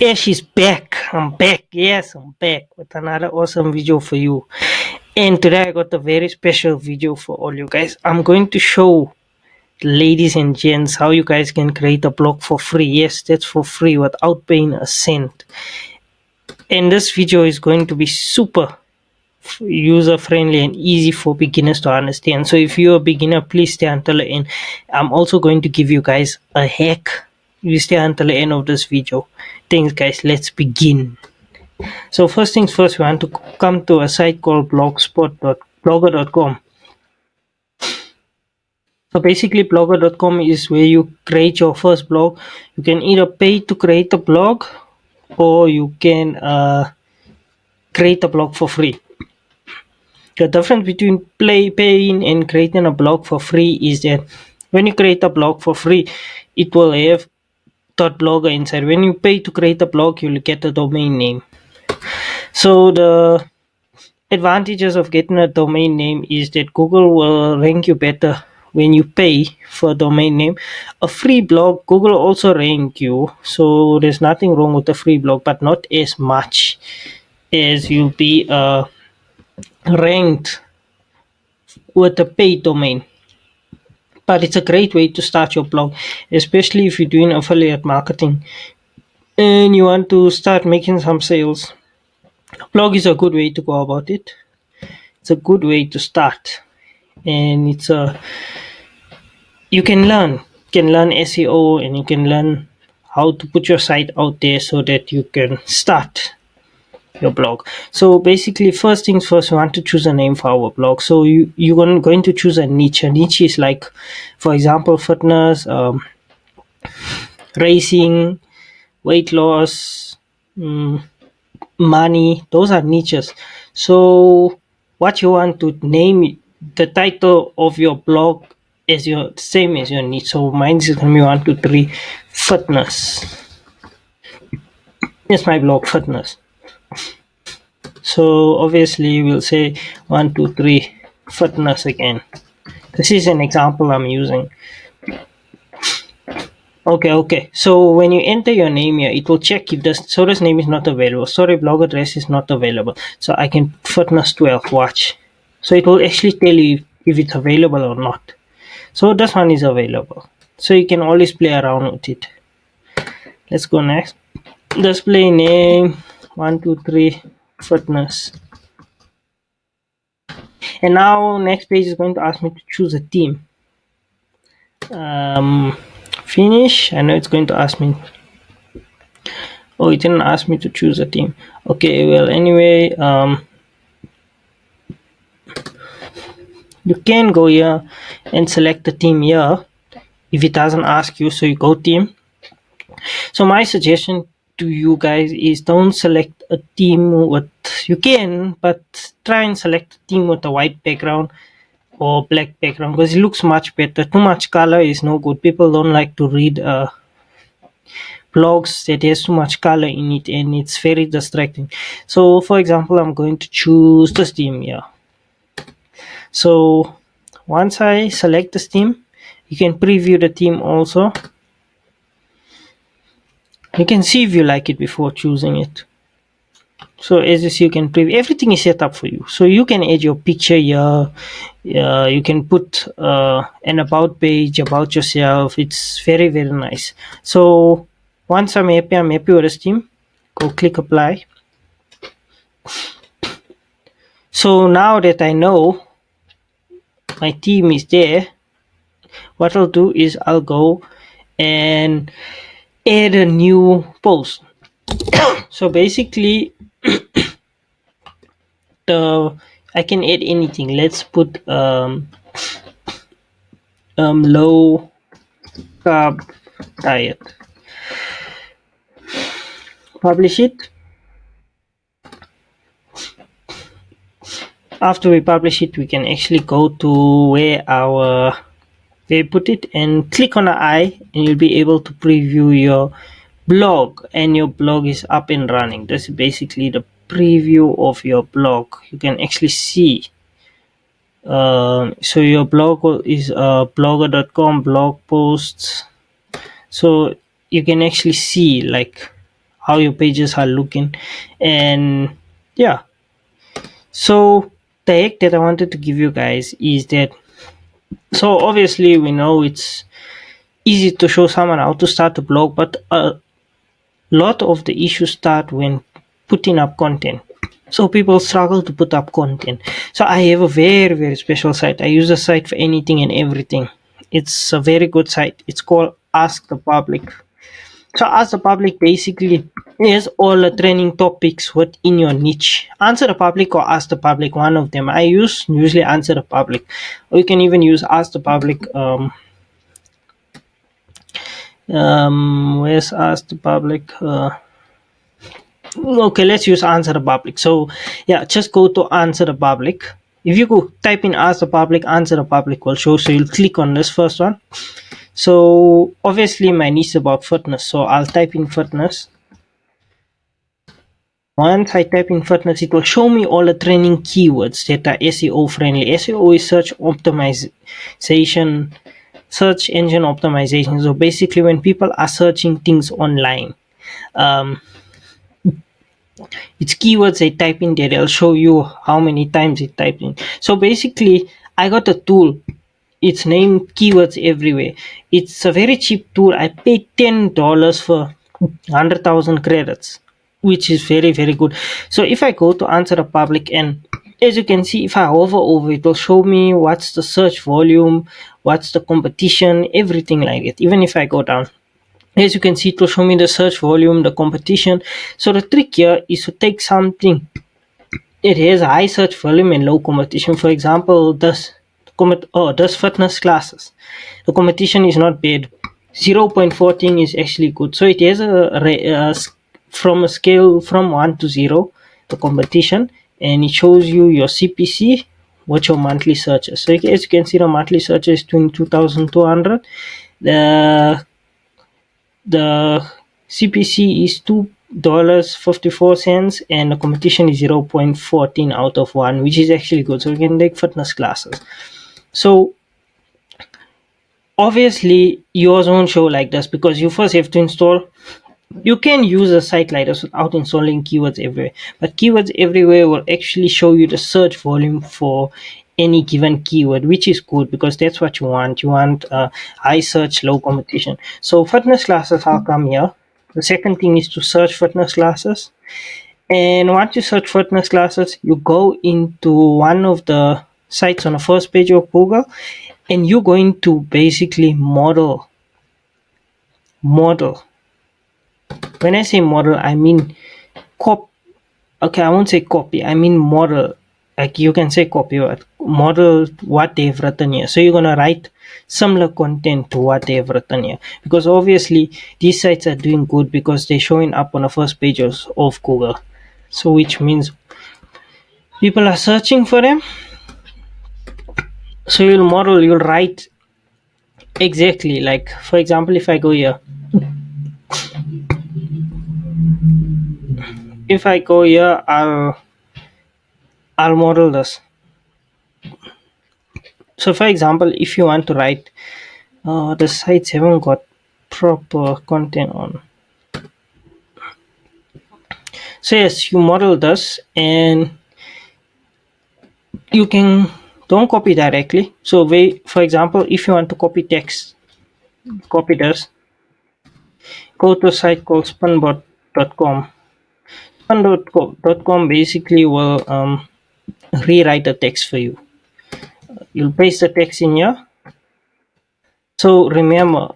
Yeah, she's back. I'm back. Yes, I'm back with another awesome video for you. And today I got a very special video for all you guys. I'm going to show, ladies and gents, how you guys can create a blog for free. Yes, that's for free without paying a cent. And this video is going to be super user friendly and easy for beginners to understand. So if you're a beginner, please stay until the end. I'm also going to give you guys a hack. You stay until the end of this video. Thanks guys, let's begin. So first things first, we want to come to a site called blogger.com. So basically blogger.com is where you create your first blog. You can either pay to create a blog, or you can create a blog for free. The difference between paying and creating a blog for free is that when you create a blog for free, it will have .blogger inside. When you pay to create a blog, you'll get a domain name. So the advantages of getting a domain name is that Google will rank you better when you pay for a domain name. A free blog, Google also rank you, so there's nothing wrong with a free blog, but not as much as you'll be ranked with a paid domain. But it's a great way to start your blog, especially if you're doing affiliate marketing and you want to start making some sales. Blog is a good way to go about it. It's a good way to start, and you can learn SEO, and you can learn how to put your site out there so that you can start your blog. So basically, first things first, we want to choose a name for our blog. So you're going to choose a niche. A niche is like, for example, fitness, racing, weight loss, money. Those are niches. So what you want to name the title of your blog is your same as your niche. So mine is going to be 1, 2, 3 fitness. It's my blog, fitness. So obviously we'll say 1, 2, 3 fitness again. This is an example I'm using. Okay. So when you enter your name here, it will check if this name is not available. Sorry, blog address is not available. So I can fitness 12. Watch. So it will actually tell you if it's available or not. So this one is available. So you can always play around with it. Let's go next. Display name 1, 2, 3 fitness. And now next page is going to ask me to choose a theme. Finish. I know it's going to ask me. Oh, it didn't ask me to choose a theme. Okay, well anyway, you can go here and select the theme here if it doesn't ask you. So you go theme. So my suggestion to you guys is don't select a theme with, you can, but try and select a theme with a white background or black background, because it looks much better. Too much color is no good. People don't like to read blogs that has too much color in it, and it's very distracting. So for example, I'm going to choose this theme here. So once I select this theme, you can preview the theme also. You can see if you like it before choosing it. So as you see, you can preview. Everything is set up for you. So you can add your picture here. You can put an about page about yourself. It's very, very nice. So once I'm happy with this theme, go click apply. So now that I know my theme is there, what I'll do is I'll go and add a new post. So basically, I can add anything. Let's put low carb diet. Publish it. After we publish it, we can actually go to where they put it and click on the eye, and you'll be able to preview your blog, and your blog is up and running. This is basically the preview of your blog. You can actually see. So your blog is blogger.com blog posts. So you can actually see like how your pages are looking. And yeah, so the hack that I wanted to give you guys is that, so obviously we know it's easy to show someone how to start a blog, but a lot of the issues start when putting up content. So people struggle to put up content. So I have a very, very special site. I use the site for anything and everything. It's a very good site. It's called Ask the Public. So Ask the Public basically is all the trending topics within your niche. Answer the Public or Ask the Public, one of them. I usually Answer the Public. Or you can even use Ask the Public. Where's Ask the Public? Okay, let's use Answer the Public. So yeah, just go to Answer the Public. If you go type in Ask the Public, Answer the Public will show. So you'll click on this first one. So obviously my niche is about fitness, so I'll type in fitness. Once I type in fitness, it will show me all the trending keywords that are SEO friendly. SEO is search optimization, search engine optimization. So basically when people are searching things online, um, it's keywords they type in there, they'll show you how many times they typed in. So basically I got a tool, it's named Keywords Everywhere. It's a very cheap tool. I paid $10 for 100,000 credits, which is very, very good. So if I go to Answer the Public, and as you can see, if I hover over it will show me what's the search volume, what's the competition, everything like it. Even if I go down, as you can see, it will show me the search volume, the competition. So the trick here is to take something, it has high search volume and low competition. For example, this fitness classes, the competition is not bad. 0.14 is actually good. So it has from a scale from 1 to 0, the competition, and it shows you your CPC, what your monthly searches. So as you can see, the monthly search is 22,200. The CPC is $2.54, and the competition is 0.14 out of 1, which is actually good. So you can take fitness classes. So obviously yours won't show like this because you first have to install. You can use a site like this without installing Keywords Everywhere, but Keywords Everywhere will actually show you the search volume for any given keyword, which is good because that's what you want. You want high search, low competition. So fitness classes, I'll come here. The second thing is to search fitness classes, and once you search fitness classes, you go into one of the sites on the first page of Google, and you're going to basically model. When I say model, I mean okay, I won't say copy, I mean model. Like you can say copy, but model what they've written here. So you're gonna write similar content to what they've written here, because obviously these sites are doing good because they're showing up on the first pages of Google. So which means people are searching for them. So you'll write exactly, like for example, if I go here, I'll model this. So for example, if you want to write, the sites haven't got proper content on. So yes, you model this, and you can don't copy directly. So for example, if you want to copy text, copy this, go to a site called spinbot.com. Spin.com basically will rewrite the text for you. You'll paste the text in here. So remember,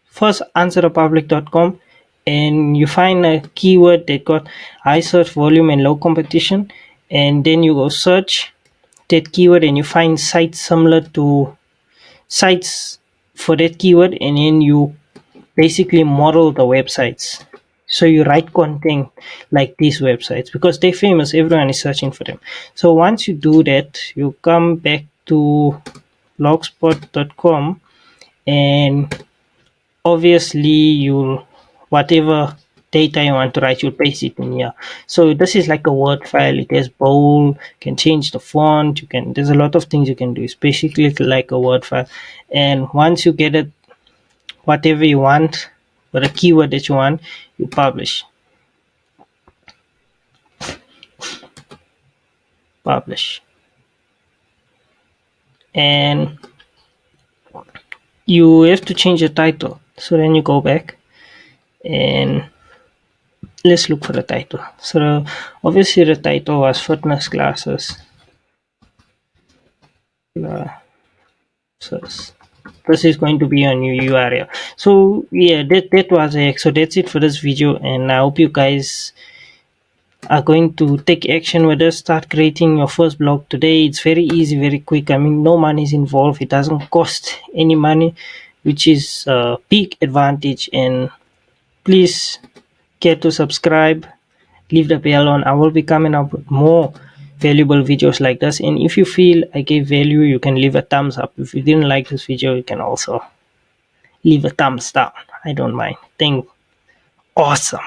first answer public.com, and you find a keyword that got high search volume and low competition, and then you go search that keyword and you find sites similar to sites for that keyword, and then you basically model the websites. So you write content like these websites because they're famous, everyone is searching for them. So once you do that, you come back to blogspot.com, and obviously you'll, whatever data you want to write, you'll paste it in here. So this is like a Word file. It has bold, you can change the font, there's a lot of things you can do. It's basically like a Word file. And once you get it, whatever you want, or a keyword that you want, you publish. publish, and you have to change the title. So then you go back and let's look for the title. So obviously the title was fitness classes. This is going to be a new URL. So yeah, that was it. So that's it for this video, and I hope you guys are going to take action with this. Start creating your first blog today. It's very easy, very quick. I mean, no money is involved. It doesn't cost any money, which is a big advantage. And please care to subscribe, leave the bell on. I will be coming up with more valuable videos like this, and if you feel I gave value, you can leave a thumbs up. If you didn't like this video, you can also leave a thumbs down. I don't mind. Thank Awesome.